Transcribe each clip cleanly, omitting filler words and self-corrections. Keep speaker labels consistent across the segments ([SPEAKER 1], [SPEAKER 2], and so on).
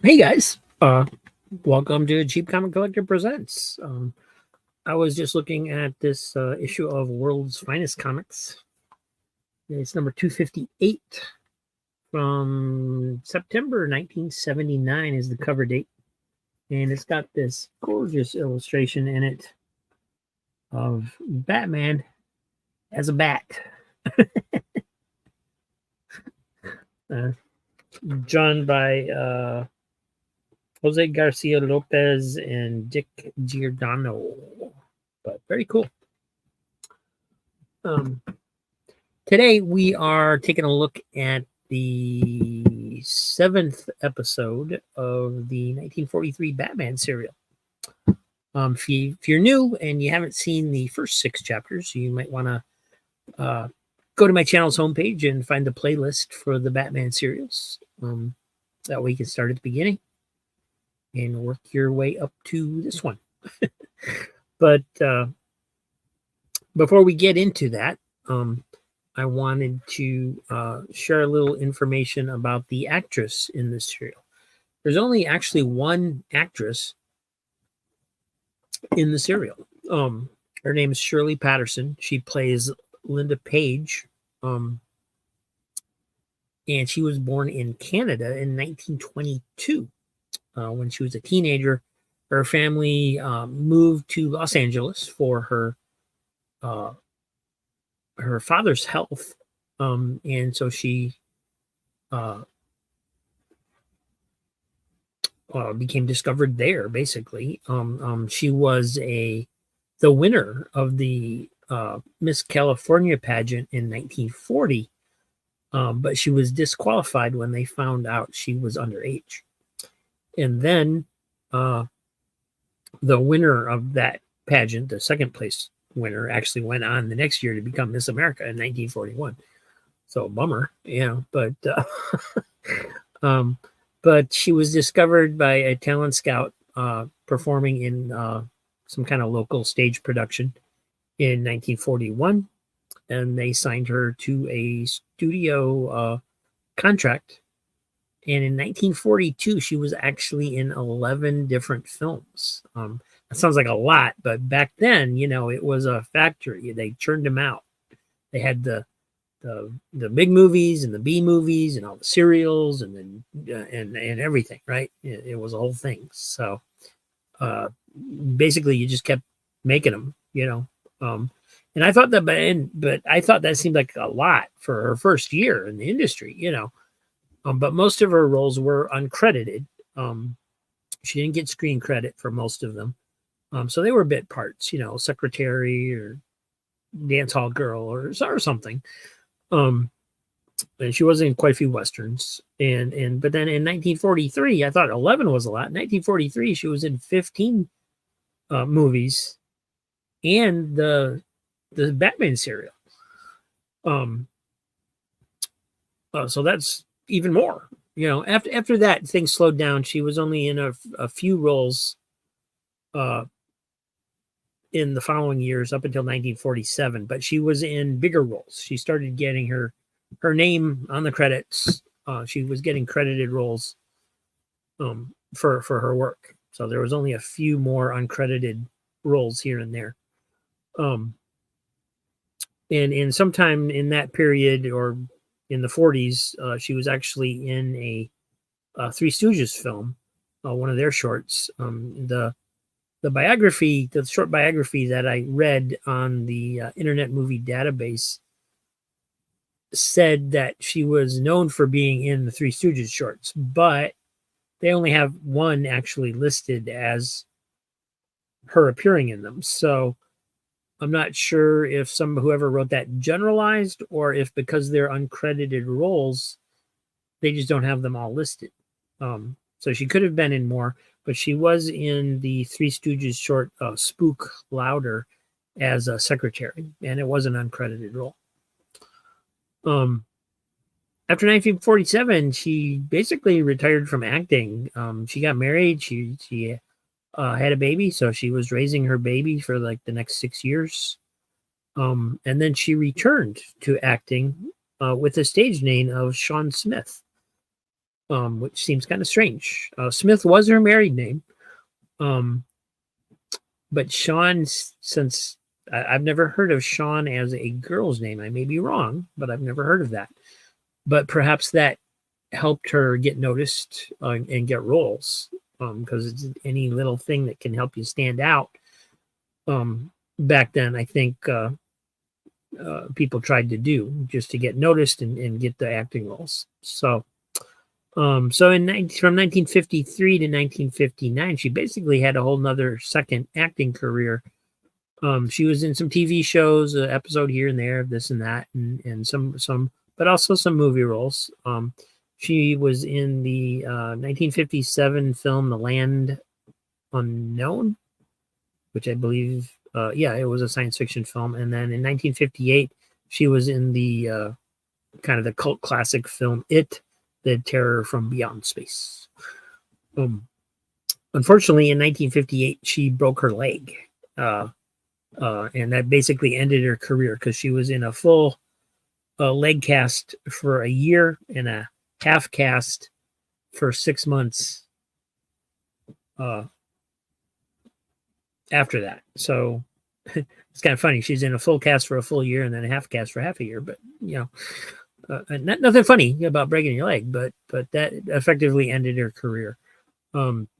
[SPEAKER 1] Hey guys, welcome to Cheap Comic Collector Presents. I was just looking at this issue of World's Finest Comics. It's number 258 from September 1979 is the cover date. And it's got this gorgeous illustration in it of Batman as a bat. uh, Drawn by Jose Garcia Lopez and Dick Giordano. But very cool. Today we are taking a look at the 7th episode of the 1943 Batman serial. If you're new and you haven't seen the first 6 chapters, you might want to go to my channel's homepage and find the playlist for the Batman serials. That way you can start at the beginning and work your way up to this one. But before we get into that, I wanted to share a little information about the actress in this serial. There's only actually one actress in the serial. Her name is Shirley Patterson. She plays Linda Page. And she was born in Canada in 1922. When she was a teenager, her family moved to Los Angeles for her father's health, and so she became discovered there. Basically, she was the winner of the Miss California pageant in 1940, but she was disqualified when they found out she was underage. And then the winner of that pageant, the second place winner, actually went on the next year to become Miss America in 1941. So bummer, but she was discovered by a talent scout performing in some kind of local stage production in 1941, and they signed her to a studio contract. And in 1942, she was actually in 11 different films. That sounds like a lot, but back then, it was a factory. They churned them out. They had the big movies and the B movies and all the serials and everything, right? It was a whole thing. So basically, you just kept making them, And I thought but I thought that seemed like a lot for her first year in the industry, But most of her roles were uncredited. She didn't get screen credit for most of them. So they were bit parts, secretary or dance hall girl or something. And she was in quite a few westerns. But then in 1943, I thought 11 was a lot. In 1943, she was in 15 movies and the Batman serial. So that's even more. After that, things slowed down. She was only in a few roles in the following years up until 1947, but she was in bigger roles. She started getting her name on the credits. She was getting credited roles for her work. So there was only a few more uncredited roles here and there. And sometime in that period, or in the 40s, she was actually in a Three Stooges film, one of their shorts. The short biography that I read on the Internet Movie Database said that she was known for being in the Three Stooges shorts, but they only have one actually listed as her appearing in them. So I'm not sure if whoever wrote that generalized, or if because they're uncredited roles, they just don't have them all listed. So she could have been in more, but she was in the Three Stooges short Spook Louder as a secretary, and it was an uncredited role. After 1947, she basically retired from acting. She got married. She had a baby, so she was raising her baby for like the next 6 years. And then she returned to acting with the stage name of Sean Smith. which seems kind of strange. Smith was her married name, but Sean, since I've never heard of Sean as a girl's name, I may be wrong, but I've never heard of that. But perhaps that helped her get noticed and get roles, because it's any little thing that can help you stand out. Back then, I think people tried to do just to get noticed and get the acting roles. So, from 1953 to 1959, she basically had a whole nother second acting career. She was in some TV shows, an episode here and there, this and that, and some, but also some movie roles. She was in the 1957 film The Land Unknown, which I believe, it was a science fiction film. And then in 1958, she was in the kind of the cult classic film It, the Terror from Beyond Space. Unfortunately, in 1958, she broke her leg. And that basically ended her career because she was in a full leg cast for a year and a half cast for 6 months after that. So it's kind of funny. She's in a full cast for a full year and then a half cast for half a year. But, nothing funny about breaking your leg, but that effectively ended her career.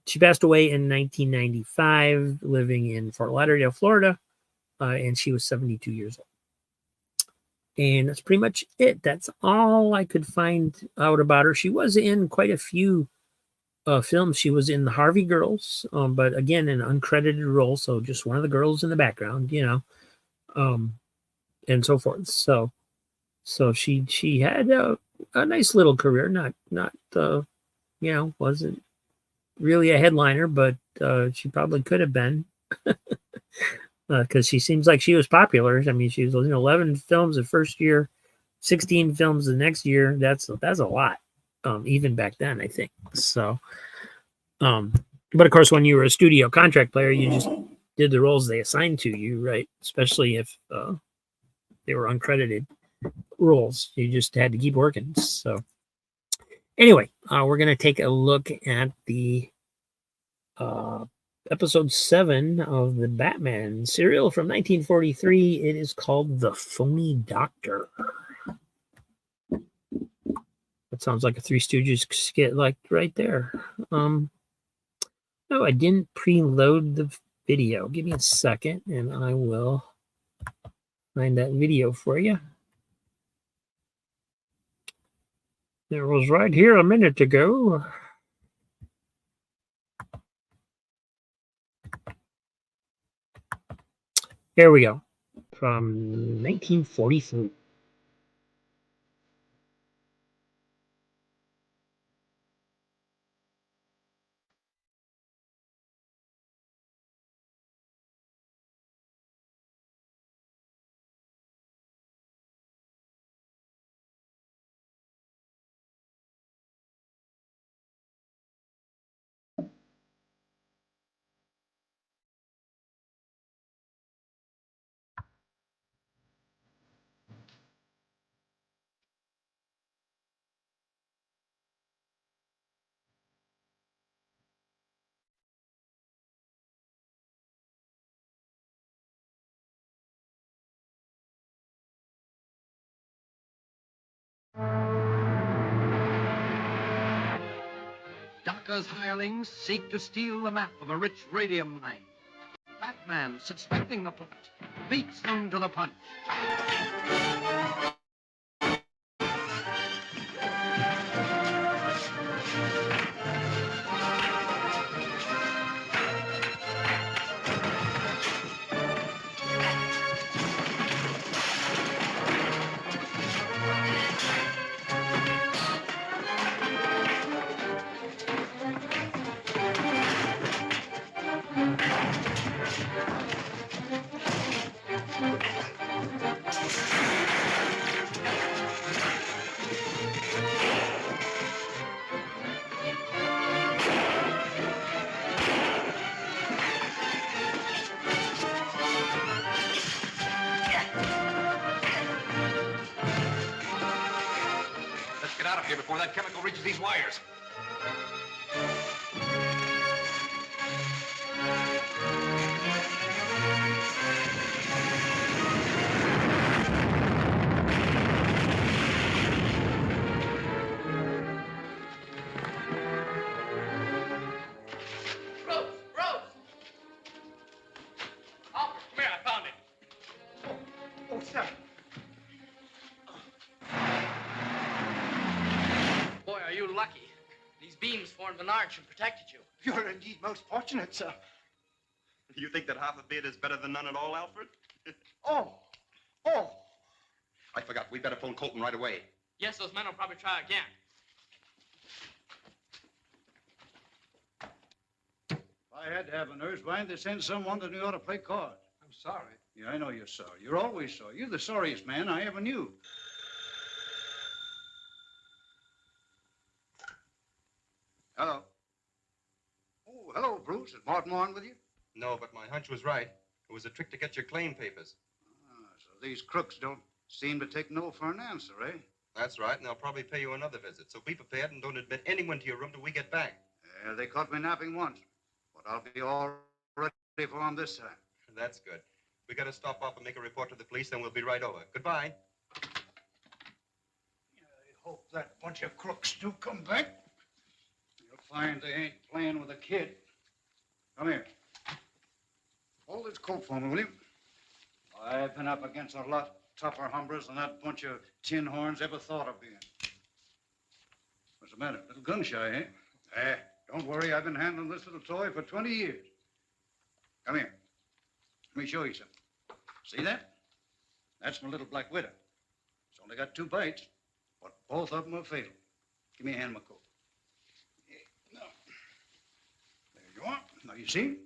[SPEAKER 1] She passed away in 1995, living in Fort Lauderdale, Florida, and she was 72 years old. And that's pretty much it. That's all I could find out about her. She was in quite a few films. She was in the Harvey Girls, but again, an uncredited role, so just one of the girls in the background, and so forth. So she had a nice little career. Not wasn't really a headliner, but she probably could have been. Because she seems like she was popular. I mean, she was in 11 films the first year, 16 films the next year. That's a lot, even back then, I think. So, but of course, when you were a studio contract player, you just did the roles they assigned to you, right? Especially if they were uncredited roles, you just had to keep working. So, anyway, we're gonna take a look at the episode 7 of the Batman serial from 1943. It is called The Phony Doctor. That sounds like a Three Stooges skit, like right there. No, I didn't preload the video. Give me a second and I will find that video for you. It was right here a minute ago. Here we go. From 1943.
[SPEAKER 2] Docker's hirelings seek to steal the map of a rich radium mine. Batman, suspecting the plot, beats them to the punch. Let's get out of here before that chemical reaches these wires.
[SPEAKER 3] Rose! Rose! Alfred, come here, I found it.
[SPEAKER 4] Oh, sir.
[SPEAKER 3] Boy, are you lucky. These beams formed an arch and protected you.
[SPEAKER 4] You're indeed most fortunate, sir.
[SPEAKER 5] You think that half a beard is better than none at all, Alfred?
[SPEAKER 4] Oh. Oh.
[SPEAKER 5] I forgot. We better phone Colton right away.
[SPEAKER 3] Yes, those men will probably try again.
[SPEAKER 6] If I had to have a nurse, why didn't they send someone that knew how to play cards?
[SPEAKER 4] I'm sorry.
[SPEAKER 6] Yeah, I know you're sorry. You're always sorry. You're the sorriest man I ever knew. Hello. Oh, hello, Bruce. Is Martin on with you?
[SPEAKER 5] No, but my hunch was right. It was a trick to get your claim papers.
[SPEAKER 6] So these crooks don't seem to take no for an answer, eh?
[SPEAKER 5] That's right, and they'll probably pay you another visit. So be prepared and don't admit anyone to your room till we get back.
[SPEAKER 6] Yeah, they caught me napping once, but I'll be all ready for them this time.
[SPEAKER 5] That's good. We got to stop off and make a report to the police, then we'll be right over. Goodbye.
[SPEAKER 6] I hope that bunch of crooks do come back. You'll find they ain't playing with a kid. Come here. Hold this coat for me, will you? I've been up against a lot tougher hombres than that bunch of tin horns ever thought of being. What's the matter? Little gun shy, eh? Don't worry. I've been handling this little toy for 20 years. Come here. Let me show you something. See that? That's my little black widow. It's only got 2 bites, but both of them are fatal. Give me a hand, my coat. Yeah, no. There you are. Now, you see?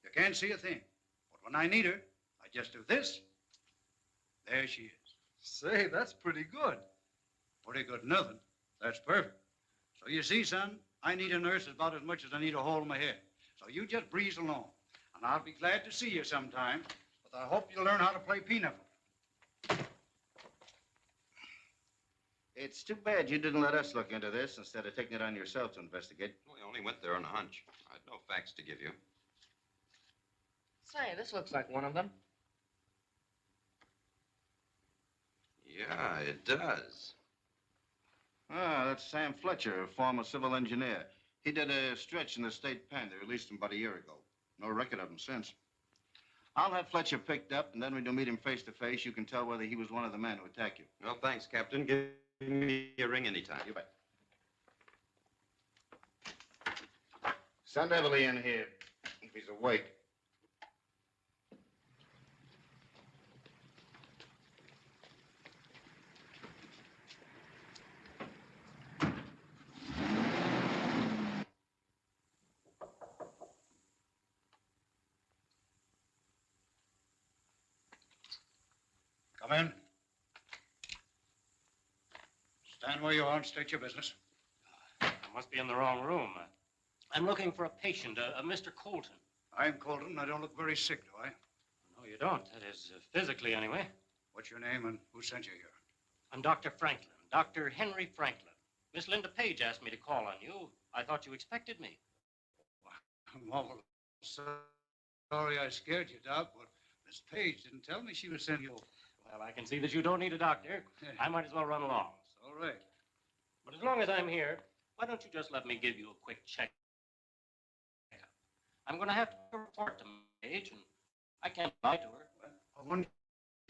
[SPEAKER 6] You can't see a thing. But when I need her, I just do this. There she is.
[SPEAKER 4] Say, that's pretty good.
[SPEAKER 6] Pretty good nothing. That's perfect. So you see, son, I need a nurse about as much as I need a hole in my head. So you just breeze along. And I'll be glad to see you sometime. But I hope you'll learn how to play pinochle.
[SPEAKER 7] It's too bad you didn't let us look into this instead of taking it on yourself to investigate.
[SPEAKER 5] We only went there on a hunch. I had no facts to give you.
[SPEAKER 3] Say, this looks like one of them.
[SPEAKER 5] Yeah, it does.
[SPEAKER 7] Ah, that's Sam Fletcher, a former civil engineer. He did a stretch in the state pen. They released him about a year ago. No record of him since. I'll have Fletcher picked up, and then when you meet him face to face, you can tell whether he was one of the men who attacked you.
[SPEAKER 5] Well, thanks, Captain. Give me a ring anytime.
[SPEAKER 7] You bet. Send Everly in here, if he's awake.
[SPEAKER 6] Come in. Stand where you are and state your business.
[SPEAKER 8] I must be in the wrong room. I'm looking for a patient, a Mr. Colton.
[SPEAKER 6] I'm Colton. I don't look very sick, do I?
[SPEAKER 8] No, you don't. That is, physically, anyway.
[SPEAKER 6] What's your name and who sent you here?
[SPEAKER 8] I'm Dr. Franklin, Dr. Henry Franklin. Miss Linda Page asked me to call on you. I thought you expected me.
[SPEAKER 6] I'm awful sorry I scared you, Doc, but Miss Page didn't tell me she was sending you.
[SPEAKER 8] Well, I can see that you don't need a doctor. I might as well run along.
[SPEAKER 6] It's all right.
[SPEAKER 8] But as long as I'm here, why don't you just let me give you a quick check? I'm going to have to report to Page, and I can't lie to her.
[SPEAKER 6] I wonder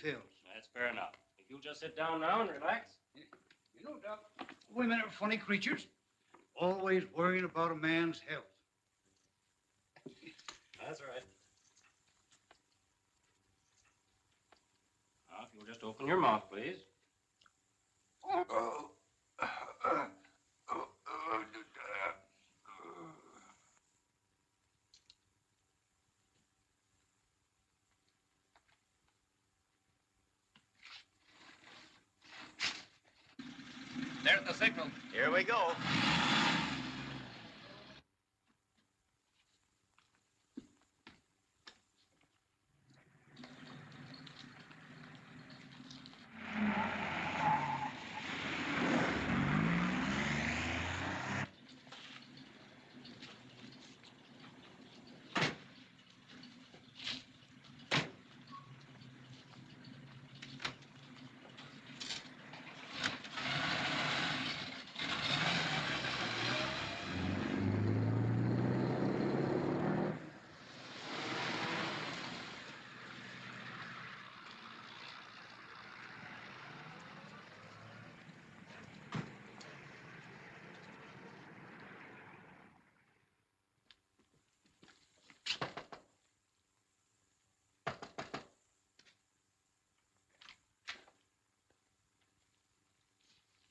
[SPEAKER 6] pills.
[SPEAKER 8] That's fair enough. If you'll just sit down now and relax.
[SPEAKER 6] You know, Doc, women are funny creatures. Always worrying about a man's health.
[SPEAKER 8] That's right. Now, if you'll just open your mouth, please.
[SPEAKER 3] There's the signal.
[SPEAKER 7] Here we go.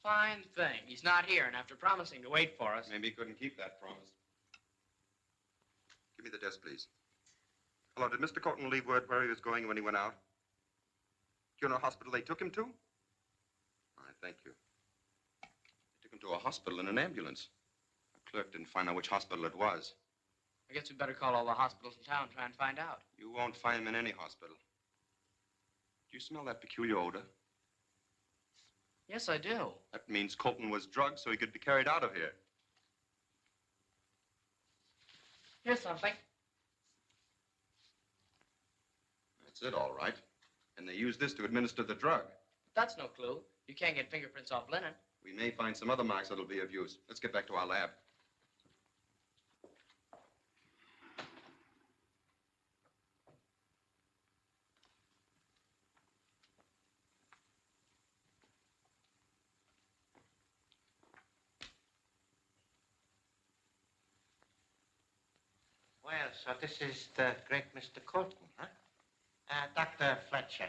[SPEAKER 3] fine thing. He's not here, and after promising to wait for us...
[SPEAKER 5] Maybe he couldn't keep that promise. Give me the desk, please. Hello, did Mr. Colton leave word where he was going when he went out? Do you know a hospital they took him to? All right, thank you. They took him to a hospital in an ambulance. The clerk didn't find out which hospital it was.
[SPEAKER 3] I guess we better call all the hospitals in town and try and find out.
[SPEAKER 5] You won't find him in any hospital. Do you smell that peculiar odor?
[SPEAKER 3] Yes, I do.
[SPEAKER 5] That means Colton was drugged so he could be carried out of here.
[SPEAKER 3] Here's something.
[SPEAKER 5] That's it, all right. And they used this to administer the drug.
[SPEAKER 3] But that's no clue. You can't get fingerprints off linen.
[SPEAKER 5] We may find some other marks that'll be of use. Let's get back to our lab.
[SPEAKER 7] Well, so this is the great Mr. Colton, huh? Dr. Fletcher.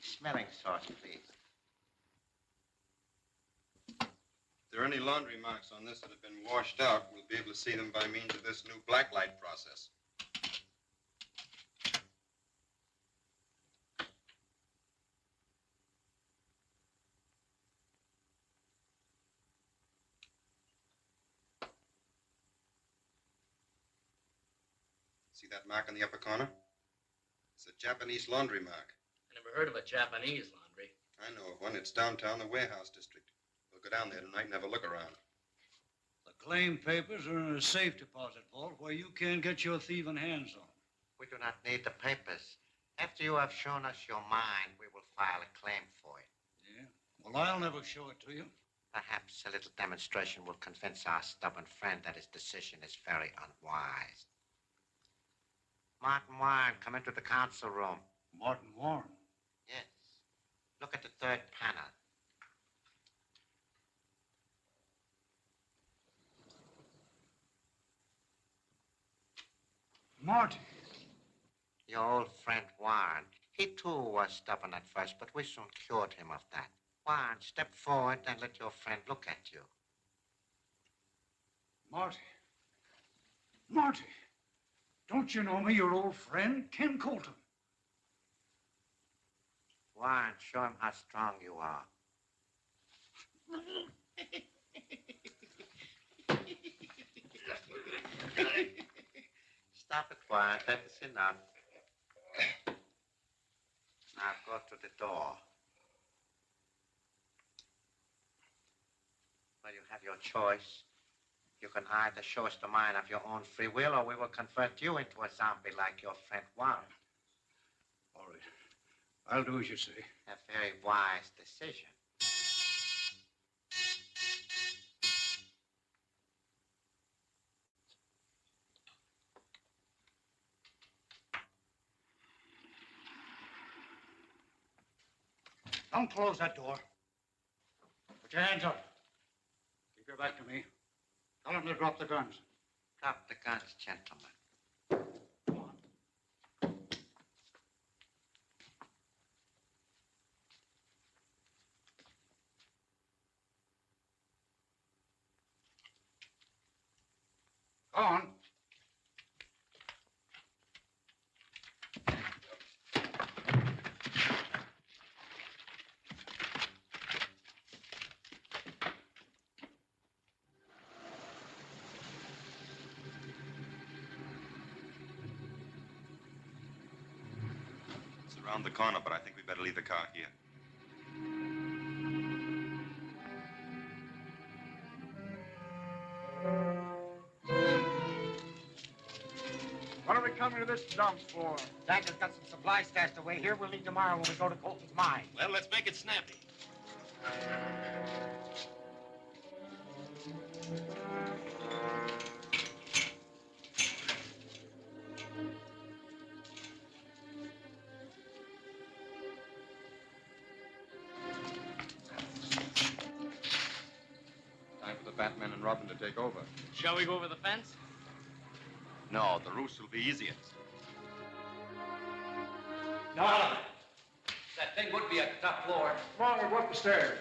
[SPEAKER 7] Smelling salts, please.
[SPEAKER 5] If there are any laundry marks on this that have been washed out, we'll be able to see them by means of this new blacklight process. See that mark in the upper corner? It's a Japanese laundry mark.
[SPEAKER 3] I never heard of a Japanese laundry.
[SPEAKER 5] I know of one. It's downtown, the warehouse district. We'll go down there tonight and have a look around.
[SPEAKER 6] The claim papers are in a safe deposit vault where you can't get your thieving hands on.
[SPEAKER 7] We do not need the papers. After you have shown us your mind, we will file a claim for it.
[SPEAKER 6] Yeah? Well, I'll never show it to you.
[SPEAKER 7] Perhaps a little demonstration will convince our stubborn friend that his decision is very unwise. Martin Warren, come into the council room.
[SPEAKER 6] Martin Warren.
[SPEAKER 7] Yes. Look at the third panel.
[SPEAKER 6] Martin.
[SPEAKER 7] Your old friend Warren. He too was stubborn at first, but we soon cured him of that. Warren, step forward and let your friend look at you.
[SPEAKER 6] Marty. Marty. Don't you know me, your old friend, Ken Colton?
[SPEAKER 7] Warren, show him how strong you are. Stop it, Warren. That is enough. Now go to the door. Well, you have your choice. You can either show us the mind of your own free will, or we will convert you into a zombie like your friend Warren.
[SPEAKER 6] All right. I'll do as you say.
[SPEAKER 7] A very wise decision.
[SPEAKER 6] Don't close that door. Put your hands up. Keep your back to me. Tell them to drop the guns.
[SPEAKER 7] Drop the guns, gentlemen.
[SPEAKER 6] Come on. Go on.
[SPEAKER 5] It's around the corner, but I think we better leave the car here.
[SPEAKER 4] What are we coming to this dump for?
[SPEAKER 8] Dagger's got some supplies stashed away here. We'll leave tomorrow when we go to Colton's mine.
[SPEAKER 3] Well, let's make it snappy.
[SPEAKER 5] Time for the Batman and Robin to take over.
[SPEAKER 3] Shall we go over the fence?
[SPEAKER 5] No, the roofs will be easiest.
[SPEAKER 3] No. That thing would be at the top floor.
[SPEAKER 4] Come on, we'll go up the stairs.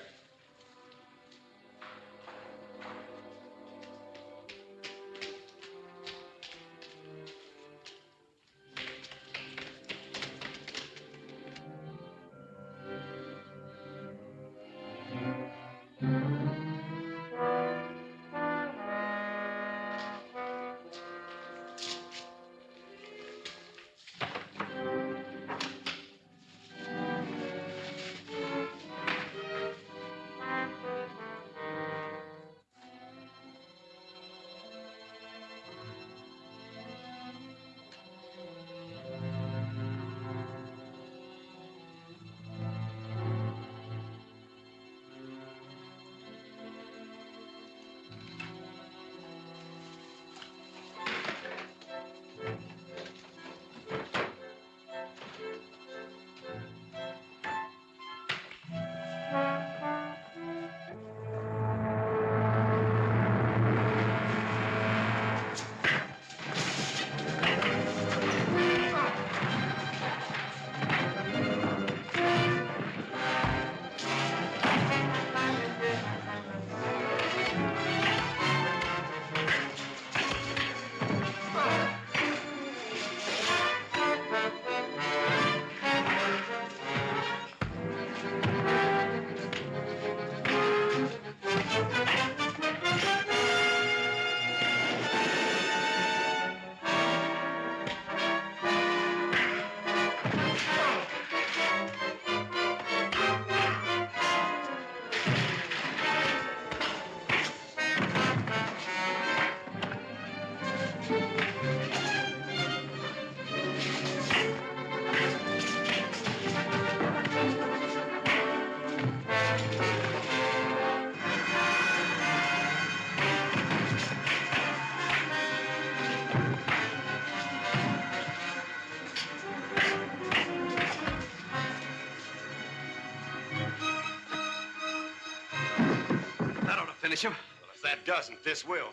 [SPEAKER 9] That ought to finish him. Well, if that doesn't, this will.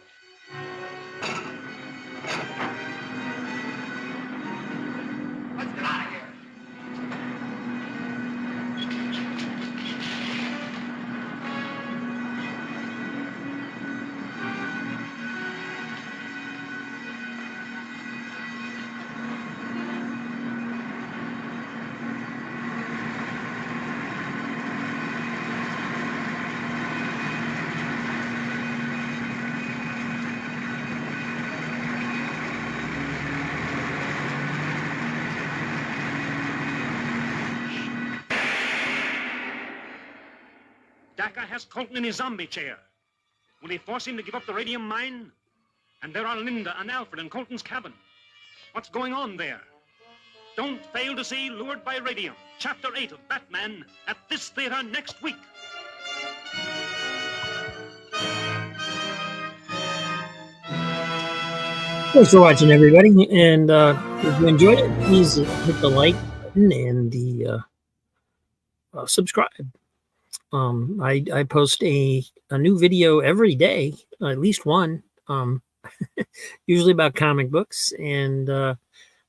[SPEAKER 9] Let's get out of here.
[SPEAKER 10] Dacre has Colton in his zombie chair. Will he force him to give up the radium mine? And there are Linda and Alfred in Colton's cabin. What's going on there? Don't fail to see Lured by Radium, Chapter 8 of Batman, at this theater next week.
[SPEAKER 1] Thanks for watching, everybody. And if you enjoyed it, please hit the like button and the subscribe. I post a new video every day, at least one, usually about comic books. And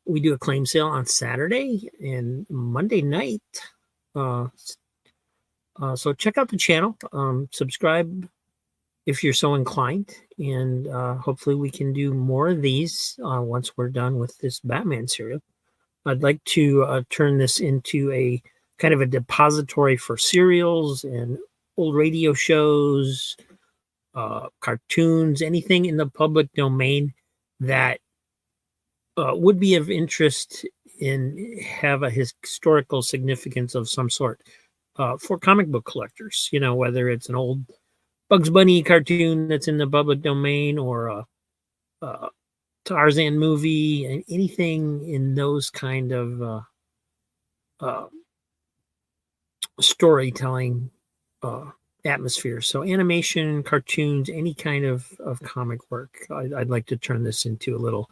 [SPEAKER 1] we do a claim sale on Saturday and Monday night. So check out the channel, subscribe if you're so inclined, and hopefully we can do more of these once we're done with this Batman serial. I'd like to turn this into a kind of a depository for serials and old radio shows, cartoons, anything in the public domain that would be of interest and have a historical significance of some sort for comic book collectors. You know, whether it's an old Bugs Bunny cartoon that's in the public domain or a Tarzan movie, and anything in those kind of storytelling atmosphere. So animation, cartoons, any kind of comic work. I'd like to turn this into a little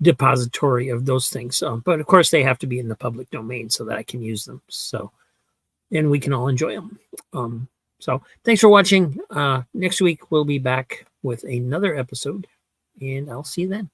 [SPEAKER 1] depository of those things. But of course, they have to be in the public domain so that I can use them. So, and we can all enjoy them. So thanks for watching. Next week, we'll be back with another episode, and I'll see you then.